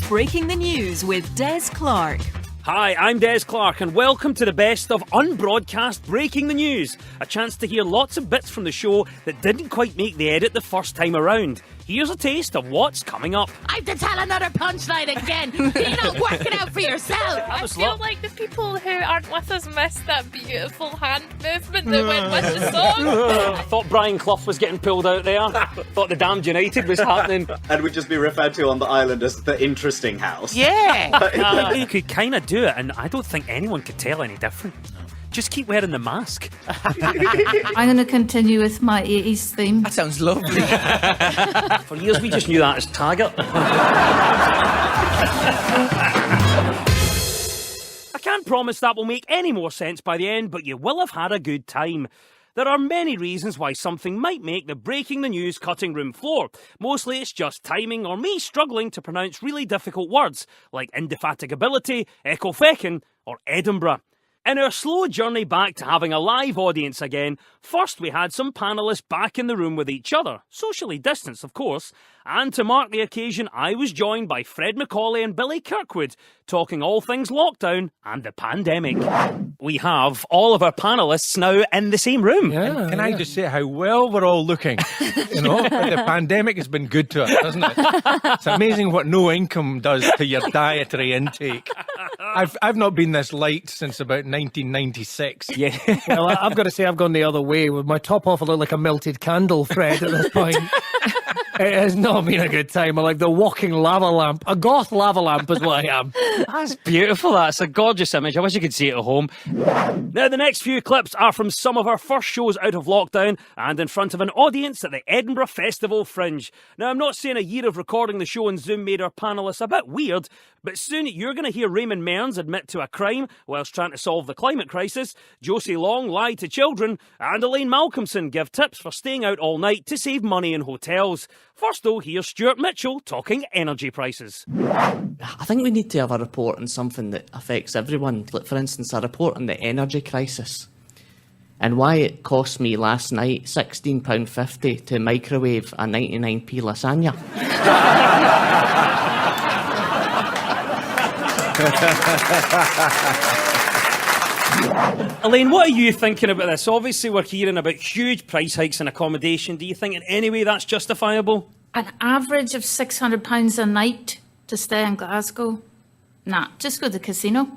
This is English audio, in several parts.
Breaking the News with Des Clark. Hi, I'm Des Clark and welcome to the best of unbroadcast Breaking the News. A chance to hear lots of bits from the show that didn't quite make the edit the first time around. Here's a taste of what's coming up. I have to tell another punchline again. You're not working out for yourself. I feel like the people who aren't with us missed that beautiful hand movement that went with the song. I thought Brian Clough was getting pulled out there. Thought the Damned United was happening. And would just be referred to on the island as the interesting house. Yeah. You could kind of do it, and I don't think anyone could tell any different. Just keep wearing the mask. I'm going to continue with my 80s theme. That sounds lovely. For years, we just knew that as Taggart. I can't promise that will make any more sense by the end, but you will have had a good time. There are many reasons why something might make the Breaking the News cutting room floor. Mostly it's just timing or me struggling to pronounce really difficult words like indefatigability, ecofeckin, or Edinburgh. In our slow journey back to having a live audience again, first we had some panellists back in the room with each other, socially distanced of course, and to mark the occasion I was joined by Fred Macaulay and Billy Kirkwood, talking all things lockdown and the pandemic. We have all of our panellists now in the same room. Yeah, can I just say how well we're all looking? You know, the pandemic has been good to us, hasn't it? It's amazing what no income does to your dietary intake. I've not been this light since about 1996. Yeah. Well, I've got to say I've gone the other way. With my top off, I look like a melted candle, Fred, at this point. It has not been a good time. I'm like the walking lava lamp. A goth lava lamp is what I am. That's beautiful. That's a gorgeous image. I wish you could see it at home. Now, the next few clips are from some of our first shows out of lockdown and in front of an audience at the Edinburgh Festival Fringe. Now, I'm not saying a year of recording the show on Zoom made our panellists a bit weird, but soon you're going to hear Raymond Mearns admit to a crime whilst trying to solve the climate crisis, Josie Long lie to children, and Elaine Malcolmson give tips for staying out all night to save money in hotels. First though, here's Stuart Mitchell talking energy prices. I think we need to have a report on something that affects everyone. Like, for instance, a report on the energy crisis and why it cost me last night £16.50 to microwave a 99p lasagna. Elaine, what are you thinking about this? Obviously, we're hearing about huge price hikes in accommodation. Do you think in any way that's justifiable? An average of £600 a night to stay in Glasgow? Nah, just go to the casino.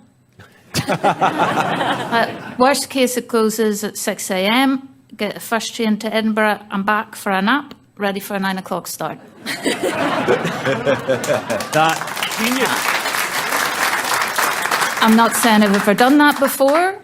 Worst case, it closes at 6 a.m, get the first train to Edinburgh and back for a nap, ready for a 9 o'clock start. That genius. I'm not saying I've ever done that before.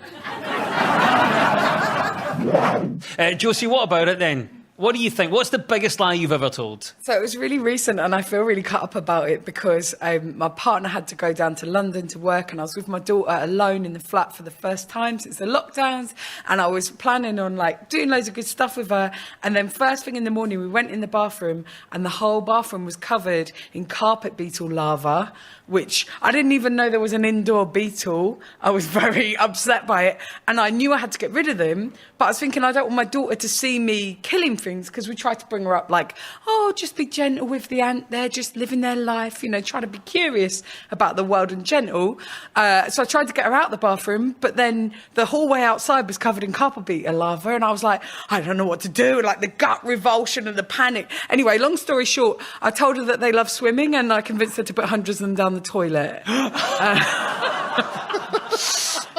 Josie, what about it then? What do you think? What's the biggest lie you've ever told? So it was really recent and I feel really cut up about it because my partner had to go down to London to work and I was with my daughter alone in the flat for the first time since the lockdowns, and I was planning on like doing loads of good stuff with her, and then first thing in the morning we went in the bathroom and the whole bathroom was covered in carpet beetle larvae, which I didn't even know there was an indoor beetle. I was very upset by it and I knew I had to get rid of them, but I was thinking I don't want my daughter to see me killing things, because we tried to bring her up like, oh, just be gentle with the ant, they're just living their life, you know, try to be curious about the world and gentle. So I tried to get her out the bathroom, but then the hallway outside was covered in carpet beetle larvae and I was like, I don't know what to do, like the gut revulsion and the panic. Anyway, long story short, I told her that they love swimming and I convinced her to put hundreds of them down the toilet.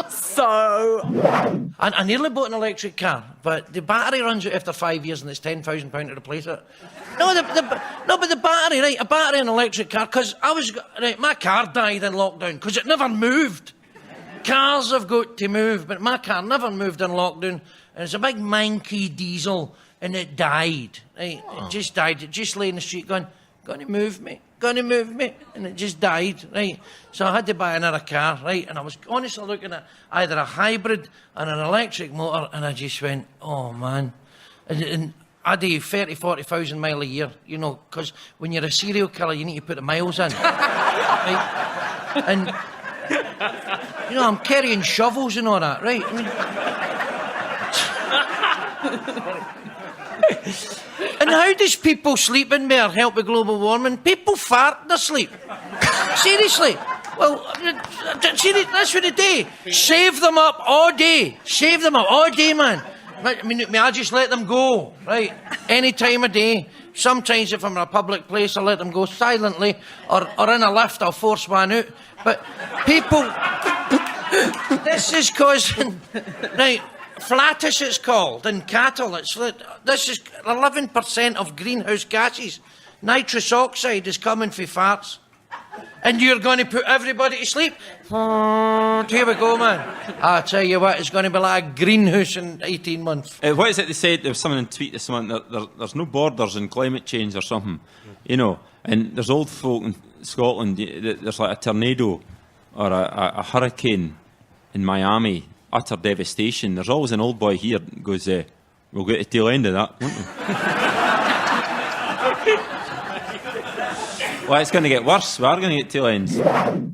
So I nearly bought an electric car, but the battery runs out after 5 years and it's £10,000 to replace it. But the battery, right? A battery in an electric car, because my car died in lockdown because it never moved. Cars have got to move, but my car never moved in lockdown, and it's a big manky diesel, and it died. Right? It just died. It just lay in the street going, "Gonna move me? Gonna move me?" And it just died, right? So I had to buy another car, right? And I was honestly looking at either a hybrid and an electric motor, and I just went, oh man. And I do 30, 40,000 mile a year, you know, because when you're a serial killer, you need to put the miles in. Right? And, you know, I'm carrying shovels and all that, right? I mean, and how does people sleep in there help with global warming? People fart in their sleep. Seriously. Well, that's what they do. Save them up all day. Save them up all day, man. May I just let them go, right? Any time of day. Sometimes if I'm in a public place, I'll let them go silently, or in a lift, I'll force one out. But people, this is causing, right, flatus it's called, in cattle. This is 11% of greenhouse gases. Nitrous oxide is coming from farts. And you're going to put everybody to sleep? Here we go, man. I tell you what, it's going to be like a greenhouse in 18 months. What is it they said? There was someone in tweet this month that there's no borders in climate change or something, you know. And there's old folk in Scotland. There's like a tornado or a hurricane in Miami, utter devastation. There's always an old boy here that goes, "We'll get the tail end of that, won't we?" Well, it's going to get worse. We are going to get tail ends.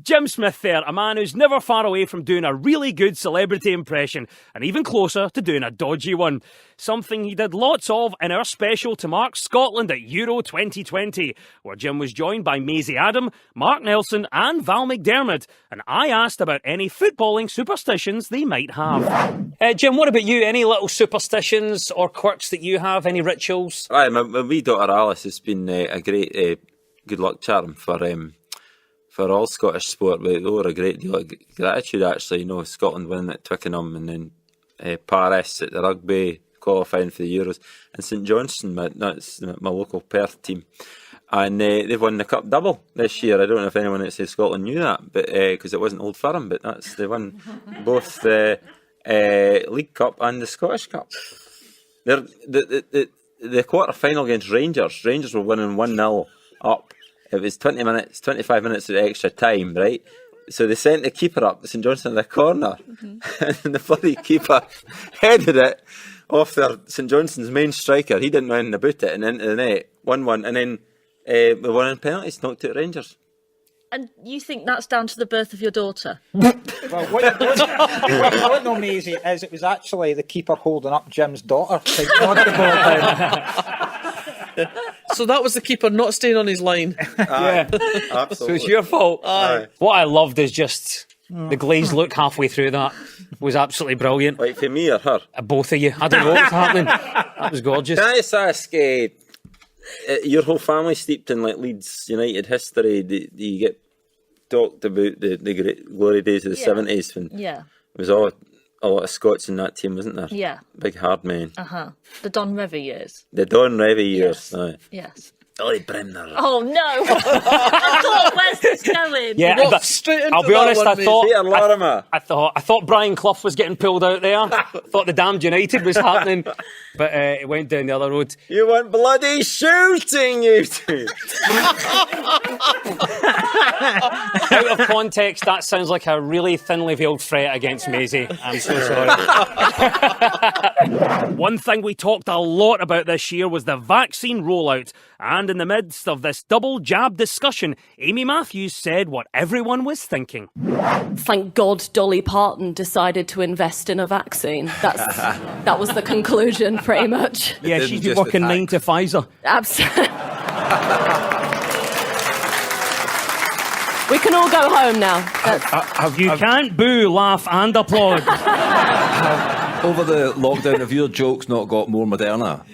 Jim Smith there, a man who's never far away from doing a really good celebrity impression, and even closer to doing a dodgy one. Something he did lots of in our special to mark Scotland at Euro 2020, where Jim was joined by Maisie Adam, Mark Nelson and Val McDermott, and I asked about any footballing superstitions they might have. Jim, what about you? Any little superstitions or quirks that you have? Any rituals? Right, my wee daughter Alice has been a great good luck charm for all Scottish sport. We owe her a great deal of gratitude, actually. You know, Scotland winning at Twickenham, and then Paris at the rugby, qualifying for the Euros, and St Johnstone, that's my local Perth team. And they've won the Cup double this year. I don't know if anyone outside Scotland knew that, but because it wasn't Old Firm, but they won both the League Cup and the Scottish Cup. The quarter-final against Rangers. Rangers were winning 1-0 up. It was 25 minutes of extra time, right? So they sent the keeper up, St Johnstone, in the corner, and the bloody keeper headed it off their St Johnstone's main striker. He didn't know anything about it, and into the net, 1-1, and then we won in penalties, knocked out Rangers. And you think that's down to the birth of your daughter? Well, what you don't know, Maisie, is it was actually the keeper holding up Jim's daughter to knock the ball down. So that was the keeper not staying on his line. Yeah, absolutely. So it's your fault. Aye. What I loved is just the glazed look halfway through that was absolutely brilliant. Like for me or her? Both of you. I don't know what was happening. That was gorgeous. Can I just ask, your whole family steeped in like Leeds United history? Do you get talked about the great glory days of the 70s when it was a lot of Scots in that team, wasn't there? Yeah. Big hard men. The Don Revie years. The Don Revie years. Aye. Yes. Dolly Bremner. Oh no! I thought, where's this going? Yeah, I'll be honest. I thought Brian Clough was getting pulled out there. Thought the damned United was happening, but it went down the other road. You want bloody shooting, you two! Out of context, that sounds like a really thinly veiled threat against Maisie. I'm so sorry. One thing we talked a lot about this year was the vaccine rollout. And in the midst of this double jab discussion, Amy Matthews said what everyone was thinking. Thank God Dolly Parton decided to invest in a vaccine. That was the conclusion, pretty much. Yeah, she's been working 9 to Pfizer. Absolutely. We can all go home now. You can't boo, laugh and applaud. Over the lockdown, have your jokes not got more Moderna?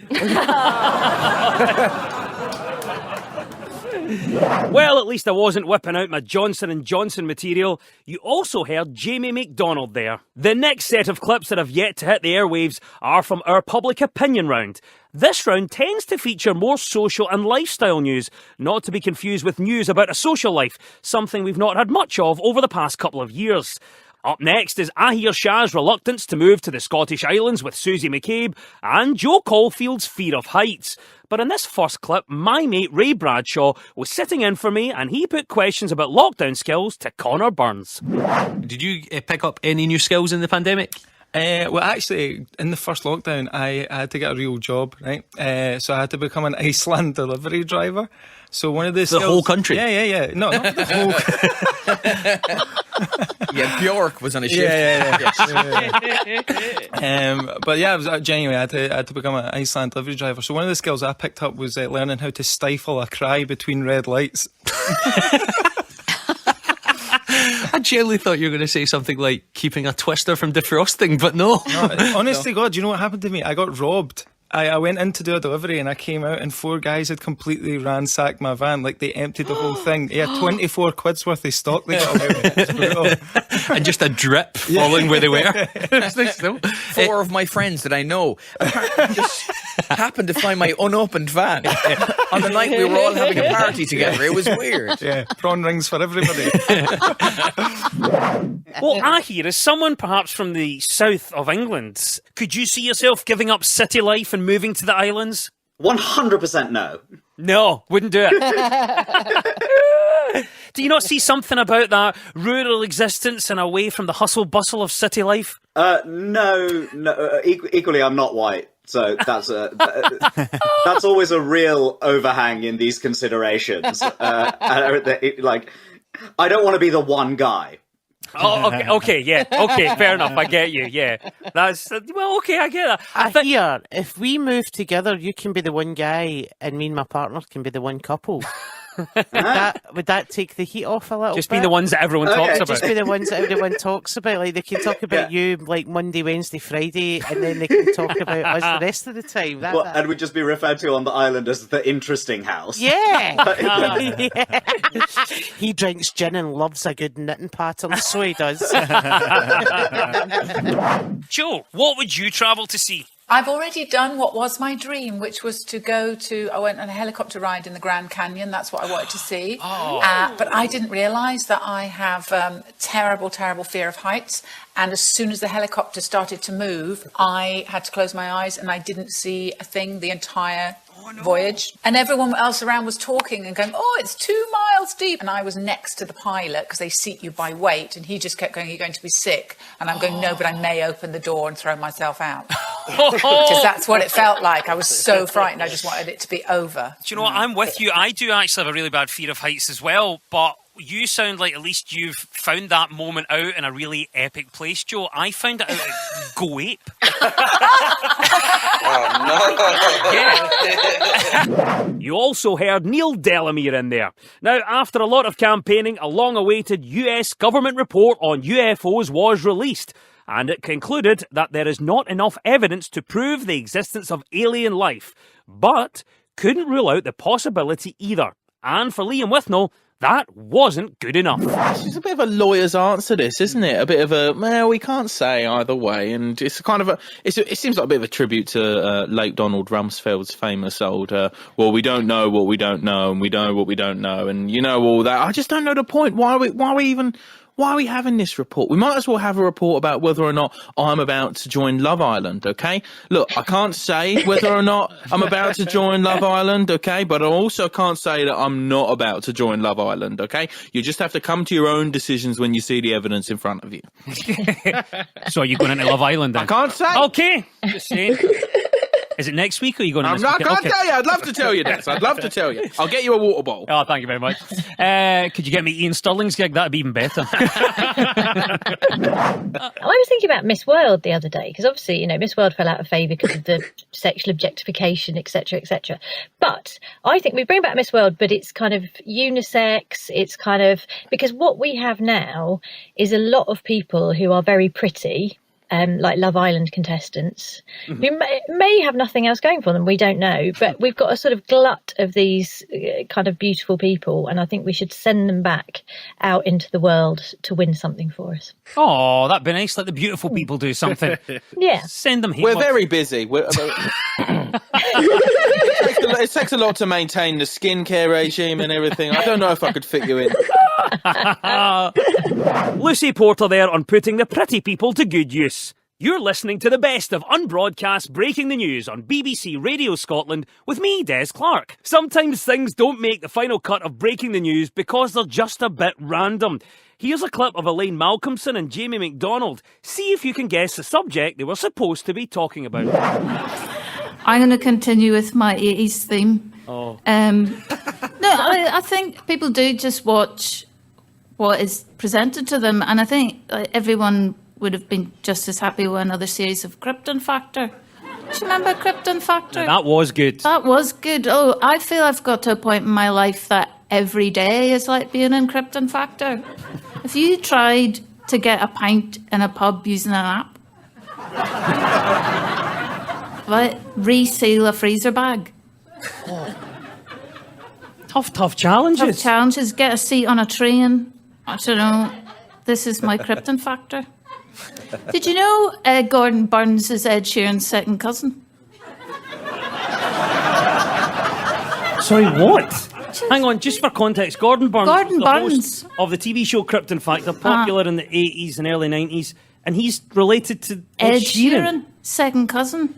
Well, at least I wasn't whipping out my Johnson & Johnson material. You also heard Jamie McDonald there. The next set of clips that have yet to hit the airwaves are from our public opinion round. This round tends to feature more social and lifestyle news, not to be confused with news about a social life, something we've not had much of over the past couple of years. Up next is Ahir Shah's reluctance to move to the Scottish Islands with Susie McCabe and Joe Caulfield's fear of heights. But in this first clip, my mate Ray Bradshaw was sitting in for me and he put questions about lockdown skills to Connor Burns. Did you pick up any new skills in the pandemic? Well, actually, in the first lockdown, I had to get a real job, right? So I had to become an Iceland delivery driver. So one of the skills... The whole country? Yeah. No, not the whole... Yeah, Bjork was on a shift. But yeah, I was genuinely, I had to become an Iceland delivery driver. So one of the skills I picked up was learning how to stifle a cry between red lights. I genuinely thought you were going to say something like keeping a twister from defrosting, but no. Honestly, God, you know what happened to me? I got robbed. I went in to do a delivery and I came out and 4 guys had completely ransacked my van. Like, they emptied the whole thing. Yeah, 24 quid's worth of stock they got away with. It's brutal. And just a drip falling where they were. 4 of my friends that I know just happened to find my unopened van on the night we were all having a party together. It was weird. Yeah, prawn rings for everybody. Well, I hear, as someone perhaps from the south of England, could you see yourself giving up city life and moving to the islands? 100% no. No, wouldn't do it. Do you not see something about that rural existence and away from the hustle bustle of city life? No. Equally, I'm not white. So that's always a real overhang in these considerations. Like, I don't want to be the one guy. Oh, okay, yeah, okay, fair enough. I get you. Yeah, that's well, okay, I get that. I hear if we move together, you can be the one guy, and me and my partner can be the one couple. Would that take the heat off a little Just bit? be the ones that everyone talks about. Just be the ones that everyone talks about. Like, they can talk about you like Monday, Wednesday, Friday, and then they can talk about us the rest of the time. And we'd just be referred to on the island as the interesting house. Yeah. Yeah. He drinks gin and loves a good knitting pattern, so he does. Joe, what would you travel to see? I've already done what was my dream, which was to I went on a helicopter ride in the Grand Canyon. That's what I wanted to see. But I didn't realise that I have terrible, terrible fear of heights. And as soon as the helicopter started to move, I had to close my eyes and I didn't see a thing the entire voyage. And everyone else around was talking and going, oh, it's 2 miles deep. And I was next to the pilot because they seat you by weight. And he just kept going, you're going to be sick. And I'm going, no, but I may open the door and throw myself out. Because that's what it felt like. I was so frightened. I just wanted it to be over. Do you know what? I'm with you. I do actually have a really bad fear of heights as well. But you sound like at least you've found that moment out in a really epic place, Joe. I found it out at Go Ape. You also heard Neil Delamere in there. Now, after a lot of campaigning, a long-awaited US government report on UFOs was released, and it concluded that there is not enough evidence to prove the existence of alien life, but couldn't rule out the possibility either. And for Liam Withnell, that wasn't good enough. It's just a bit of a lawyer's answer, this, isn't it? A bit of a, well, we can't say either way. And it's kind of it seems like a bit of a tribute to late Donald Rumsfeld's famous old, well, we don't know what we don't know, and we know what we don't know, and you know all that. I just don't know the point. Why are we having this report? We might as well have a report about whether or not I'm about to join Love Island, okay? Look, I can't say whether or not I'm about to join Love Island, okay? But I also can't say that I'm not about to join Love Island, okay? You just have to come to your own decisions when you see the evidence in front of you. So are you going into Love Island then? I can't say. Okay, just saying. Is it next week or are you going to this I weekend? can't Okay. tell you. I'd love to tell you this. I'd love to tell you. I'll get you a water bottle. Oh, thank you very much. Could you get me Ian Stirling's gig? That'd be even better. I was thinking about Miss World the other day because obviously, you know, Miss World fell out of favour because of the sexual objectification, etc., etc. But I think we bring back Miss World, but it's kind of unisex. It's kind of because what we have now is a lot of people who are very pretty. Like Love Island contestants who may have nothing else going for them, we don't know, but we've got a sort of glut of these kind of beautiful people, and I think we should send them back out into the world to win something for us. Oh, that'd be nice. Let the beautiful people do something. Yeah. Send them here. We're very busy. It takes a lot to maintain the skincare regime and everything. I don't know if I could fit you in. Lucy Porter there on putting the pretty people to good use. You're listening to the best of unbroadcast breaking the news on BBC Radio Scotland with me, Des Clark. Sometimes things don't make the final cut of breaking the news because they're just a bit random. Here's a clip of Elaine Malcolmson and Jamie McDonald. See if you can guess the subject they were supposed to be talking about. I'm going to continue with my 80s theme. Oh. No, I think people do just watch what is presented to them, and I think everyone would have been just as happy with another series of Krypton Factor. Do you remember Krypton Factor? That was good. That was good. Oh, I feel I've got to a point in my life that every day is like being in Krypton Factor. Have you tried to get a pint in a pub using an app? Like, reseal a freezer bag. Tough challenges. Tough challenges. Get a seat on a train. I don't know. This is my Krypton factor. Did you know Gordon Burns is Ed Sheeran's second cousin? Sorry, what? Hang on, just for context, Gordon Burns Gordon was the Burns. host of the TV show Krypton Factor, popular in the 80s and early 90s, and he's related to Ed Sheeran. Second cousin.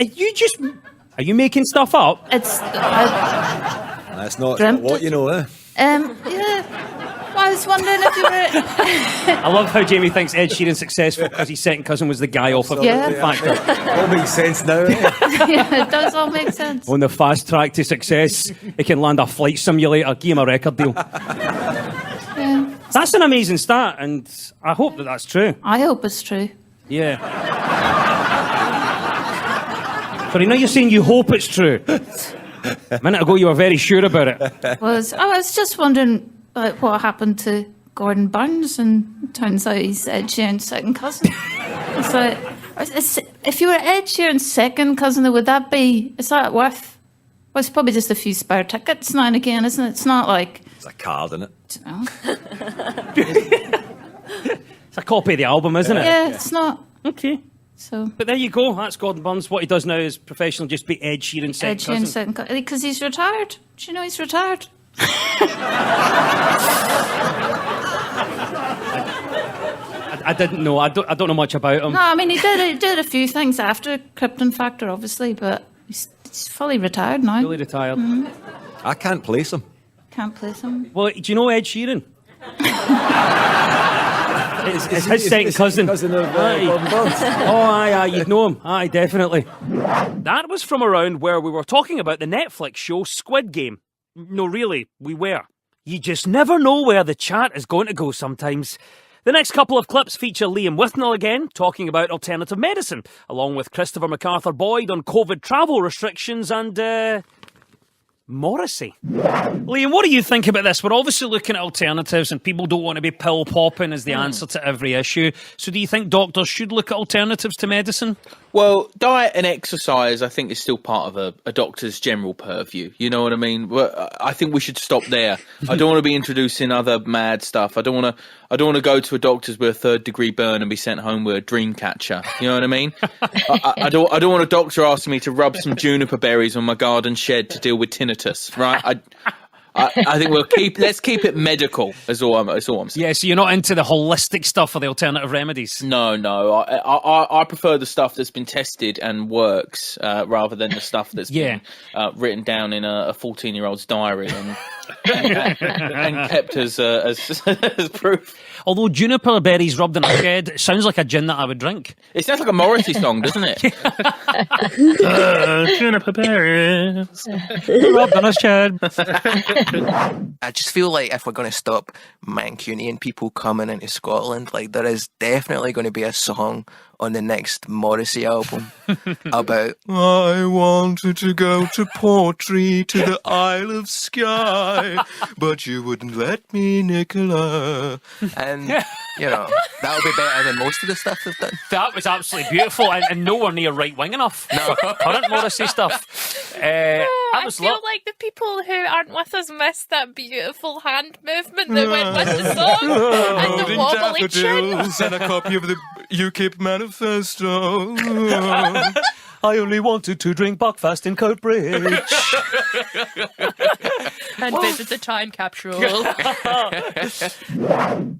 Are you making stuff up? It's... That's not Dreamt what it. you know, eh? Yeah. Well, I was wondering if you were... I love how Jamie thinks Ed Sheeran's successful because his second cousin was the guy off of Yeah. Krypton Factor. All makes sense now, eh? Yeah, it does all make sense. On the fast track to success, he can land a flight simulator, give him a record deal. Yeah. That's an amazing stat, and I hope that that's true. I hope it's true. Yeah. Sorry, now you're saying you hope it's true. A minute ago, you were very sure about it. I was just wondering what happened to Gordon Burns, and it turns out he's Ed Sheeran's second cousin. It's like, if you were Ed Sheeran's second cousin, is that worth? Well, it's probably just a few spare tickets now and again, isn't it? It's not like... It's a card, isn't it? It's a copy of the album, isn't it? Yeah, it's not. Okay. So, but there you go. That's Gordon Burns. What he does now is professional, just be Ed Sheeran's second cousin. Ed Sheeran's second cousin. Because he's retired. Do you know he's retired? I didn't know. I don't know much about him. No, I mean, he did a few things after Krypton Factor, obviously, but he's fully retired now. Fully retired. Mhm. I can't place him. Can't place him. Well, do you know Ed Sheeran? It's his second cousin. Cousin of Aye. Gordon Burns. Oh, aye, you'd know him. Aye, definitely. That was from around where we were talking about the Netflix show Squid Game. No, really, we were. You just never know where the chat is going to go sometimes. The next couple of clips feature Liam Withnell again, talking about alternative medicine, along with Christopher MacArthur-Boyd on COVID travel restrictions and, Morrissey. Liam, what do you think about this? We're obviously looking at alternatives and people don't want to be pill popping as the answer to every issue. So do you think doctors should look at alternatives to medicine? Well, diet and exercise, I think, is still part of a doctor's general purview. You know what I mean? I think we should stop there. I don't want to be introducing other mad stuff. I don't want to go to a doctor's with a third-degree burn and be sent home with a dream catcher. You know what I mean? I don't want a doctor asking me to rub some juniper berries on my garden shed to deal with tinnitus. Right? I think let's keep it medical. Is all I'm saying. Yeah, so you're not into the holistic stuff for the alternative remedies? No. I prefer the stuff that's been tested and works rather than the stuff that's been written down in a 14-year-old's diary and kept as proof. Although juniper berries rubbed in a shed, it sounds like a gin that I would drink. It sounds like a Morrissey song, doesn't it? Juniper berries rubbed in a shed. I just feel like if we're going to stop Mancunian people coming into Scotland, like there is definitely going to be a song on the next Morrissey album about I wanted to go to Portree, to the Isle of Skye, but you wouldn't let me, Nicola. And, you know, that'll be better than most of the stuff they've done. That was absolutely beautiful and nowhere near right-wing enough for current Morrissey stuff. I feel like the people who aren't with us missed that beautiful hand movement that went with the song and the wobbly chin. Daffodils and a copy of the UKIP manifesto. I only wanted to drink Buckfast in Coatbridge. And visit the time capsule.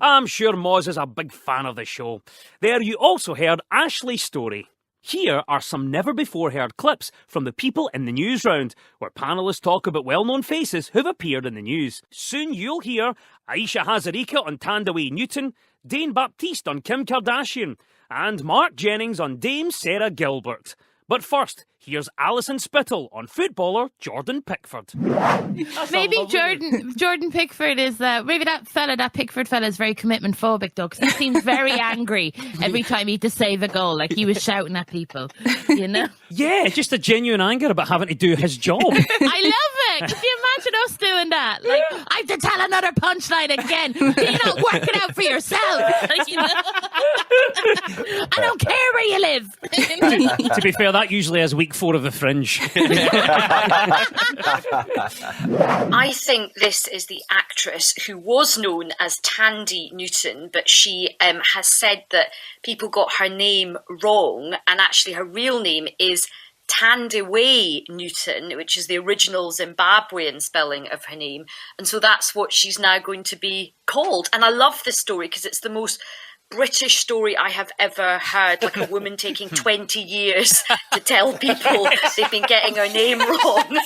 I'm sure Moz is a big fan of the show. There you also heard Ashley's story. Here are some never-before-heard clips from the People in the News round, where panellists talk about well-known faces who've appeared in the news. Soon you'll hear Aisha Hazarika on Tandaway Newton, Dane Baptiste on Kim Kardashian, and Mark Jennings on Dame Sarah Gilbert. But first, here's Alison Spittle on footballer Jordan Pickford. Maybe Jordan Pickford is maybe that Pickford fella is very commitment phobic though, because he seems very angry every time he had to save a goal, like he was shouting at people, you know? Yeah, just a genuine anger about having to do his job. I love Yeah, could you imagine us doing that? Like, I have to tell another punchline again. Do you not work it out for yourself? Like, you know? I don't care where you live. To be fair, that usually is week 4 of The Fringe. I think this is the actress who was known as Tandy Newton, but she has said that people got her name wrong, and actually her real name is Thandiwe Newton, which is the original Zimbabwean spelling of her name. And so that's what she's now going to be called. And I love this story because it's the most British story I have ever heard, like a woman taking 20 years to tell people they've been getting her name wrong.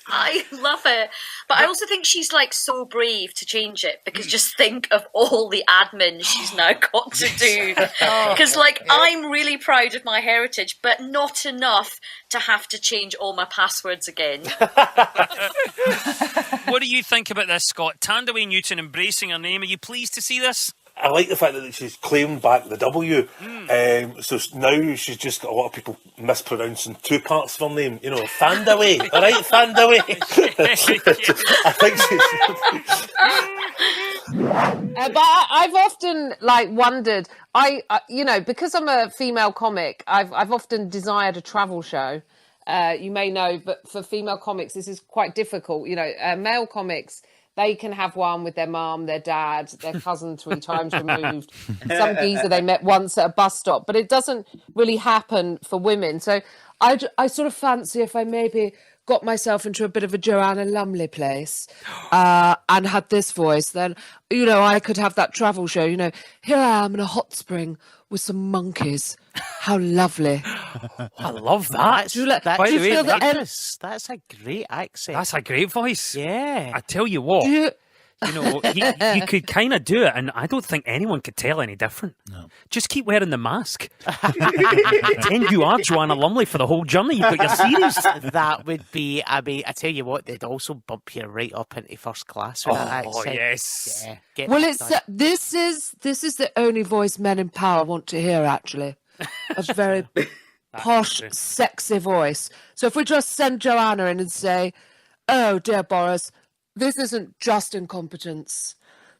I love it. But I also think she's like so brave to change it, because just think of all the admin she's now got to do. Because I'm really proud of my heritage, but not enough to have to change all my passwords again. What do you think about this, Scott? Thandiwe Newton embracing her name. Are you pleased to see this? I like the fact that she's claimed back the W. So now she's just got a lot of people mispronouncing 2 parts of her name. You know, Thandiwe. All right, Thandiwe. I think but I've often wondered. Because I'm a female comic, I've often desired a travel show. You may know, but for female comics, this is quite difficult. Male comics, they can have one with their mum, their dad, their cousin 3 times removed. Some geezer they met once at a bus stop. But it doesn't really happen for women. So I sort of fancy if I maybe got myself into a bit of a Joanna Lumley place and had this voice, then, I could have that travel show. Here I am in a hot spring with some monkeys. How lovely. I love that. By the way, that's a great accent. That's a great voice. Yeah. I tell you what, you could kind of do it, and I don't think anyone could tell any different. No. Just keep wearing the mask. Pretend you are Joanna Lumley for the whole journey. You've got your series. That would be, I tell you what, they'd also bump you right up into first class with that accent. Oh, yes. Yeah, well, this is the only voice men in power want to hear, actually. A very posh, sexy voice. So if we just send Joanna in and say, "Oh, dear Boris, this isn't just incompetence.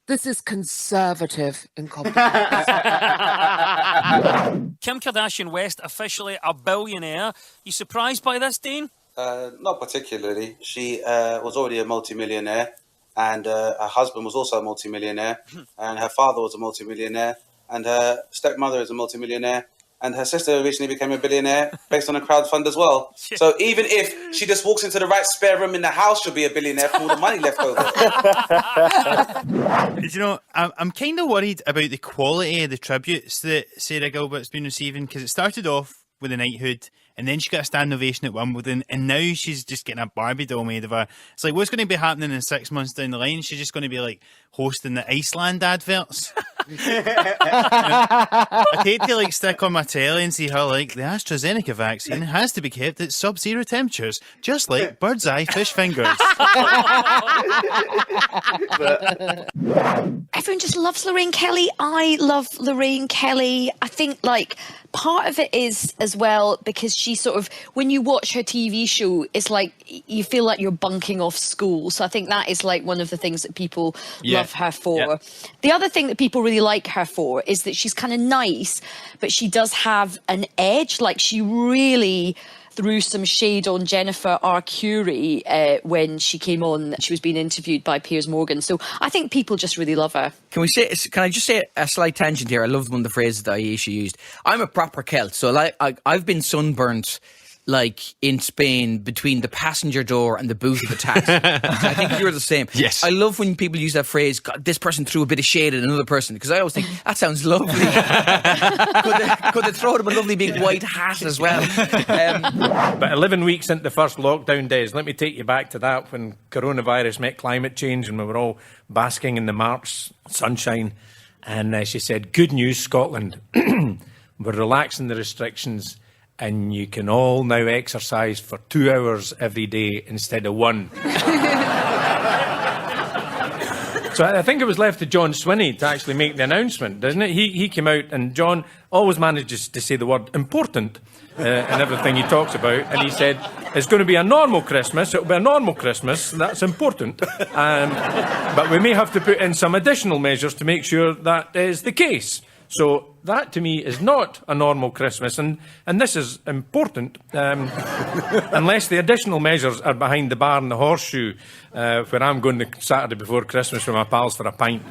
This is conservative incompetence." Kim Kardashian West, officially a billionaire. You surprised by this, Dean? Not particularly. She was already a multimillionaire, and her husband was also a multimillionaire, and her father was a multimillionaire, and her stepmother is a multimillionaire. And her sister recently became a billionaire based on a crowdfund as well. So even if she just walks into the right spare room in the house, she'll be a billionaire for all the money left over. I'm kind of worried about the quality of the tributes that Sarah Gilbert's been receiving, because it started off with a knighthood, and then she got a standing ovation at Wimbledon, and now she's just getting a Barbie doll made of her. It's like, what's going to be happening in 6 months down the line? She's just going to be hosting the Iceland adverts. I'd hate to stick on my telly and see how the AstraZeneca vaccine has to be kept at sub-zero temperatures, just like bird's eye fish fingers. Everyone just loves Lorraine Kelly. I love Lorraine Kelly. I think part of it is as well because she sort of, when you watch her TV show, it's like you feel like you're bunking off school. So I think that is one of the things that people love her for. Yeah. The other thing that people really like her for is that she's kind of nice, but she does have an edge. She really threw some shade on Jennifer Arcuri when she came on. She was being interviewed by Piers Morgan. So I think people just really love her. Can I just say a slight tangent here? I loved one of the phrases that Aisha used. I'm a proper Celt, so I've been sunburnt in Spain between the passenger door and the boot of the taxi. I think you're the same. Yes. I love when people use that phrase, God, this person threw a bit of shade at another person, because I always think, that sounds lovely. could they throw them a lovely big white hat as well? But 11 weeks into the first lockdown days, let me take you back to that when coronavirus met climate change and we were all basking in the March sunshine. And she said, "Good news, Scotland. We're relaxing the restrictions, and you can all now exercise for 2 hours every day instead of 1. So I think it was left to John Swinney to actually make the announcement, doesn't it? He came out, and John always manages to say the word important in everything he talks about, and he said, it's going to be a normal Christmas, it'll be a normal Christmas, that's important, but we may have to put in some additional measures to make sure that is the case. So that, to me, is not a normal Christmas, and this is important, unless the additional measures are behind the bar and the horseshoe, where I'm going the Saturday before Christmas with my pals for a pint.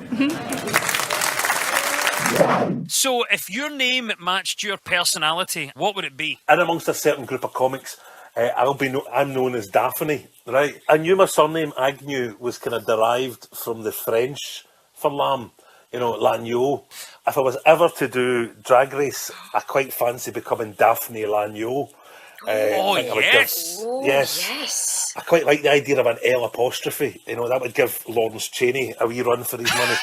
So, if your name matched your personality, what would it be? In amongst a certain group of comics, I'm known as Daphne, right? I knew my surname, Agnew, was kind of derived from the French for lamb, you know, l'agneau. If I was ever to do Drag Race, I quite fancy becoming Daphne L'Agneau. Yes. Yes. I quite like the idea of an L apostrophe. You know, that would give Lawrence Cheney a wee run for his money.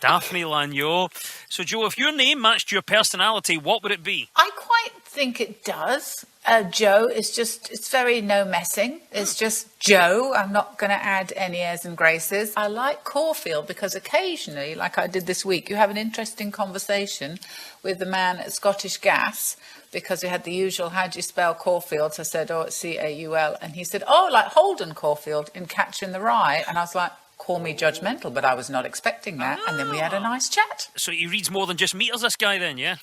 Daphne L'Agneau. So, Joe, if your name matched your personality, what would it be? I quite think it does. Joe is it's very no messing. It's just Joe. I'm not going to add any airs and graces. I like Caulfield because occasionally, like I did this week, you have an interesting conversation with the man at Scottish Gas, because we had the usual, how do you spell Caulfield? So I said, it's C-A-U-L. And he said, like Holden Caulfield in Catcher in the Rye. And I was like, call me judgmental, but I was not expecting that. And then we had a nice chat. So he reads more than just meters, this guy, then, yeah?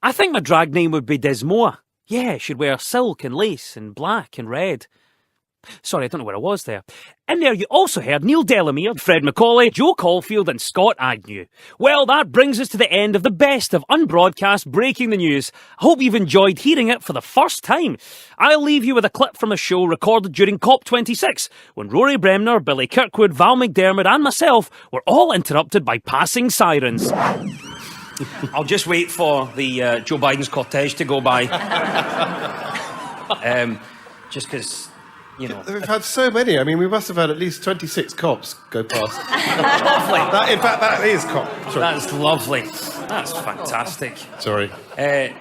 I think my drag name would be Desmoa. Yeah, she'd wear silk and lace and black and red. Sorry, I don't know where I was there. In there you also heard Neil Delamere, Fred Macaulay, Joe Caulfield and Scott Agnew. Well, that brings us to the end of the best of unbroadcast breaking the news. I hope you've enjoyed hearing it for the first time. I'll leave you with a clip from a show recorded during COP26, when Rory Bremner, Billy Kirkwood, Val McDermott and myself were all interrupted by passing sirens. I'll just wait for the Joe Biden's cortege to go by. Just because... You know. We've had so many. I mean, we must have had at least 26 cops go past. Lovely. In fact, that is cop. Sorry. That's lovely. That's fantastic. Sorry.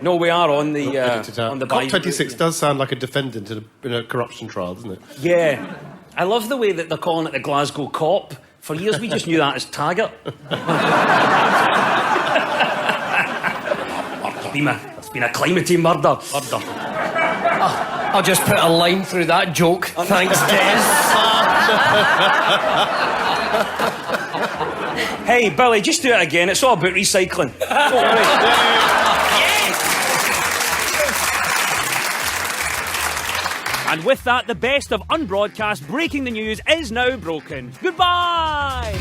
No, we are on the Biden. COP26 does sound like a defendant in a corruption trial, doesn't it? Yeah. I love the way that they're calling it the Glasgow COP. For years, we just knew that as Taggart. It's been a climate murder. I'll just put a line through that joke. Thanks, Des. Hey, Billy, just do it again. It's all about recycling. Don't worry. And with that, the best of unbroadcast breaking the news is now broken. Goodbye!